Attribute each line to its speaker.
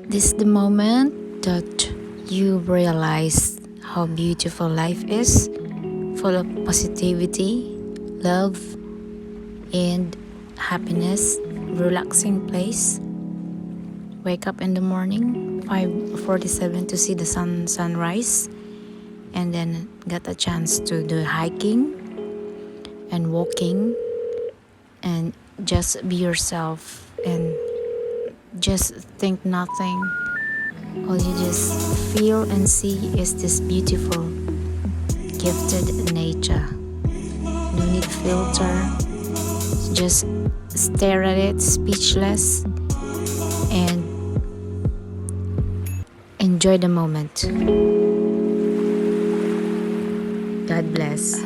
Speaker 1: This is the moment that you realize how beautiful life is, full of positivity, love, and happiness. Relaxing place. Wake up in the morning, 5:47 to see the sunrise, and then get a chance to do hiking and walking, and just be yourself and just think nothing. All you just feel and see is this beautiful, gifted nature. No need filter. Just stare at it, speechless, and enjoy the moment. God bless.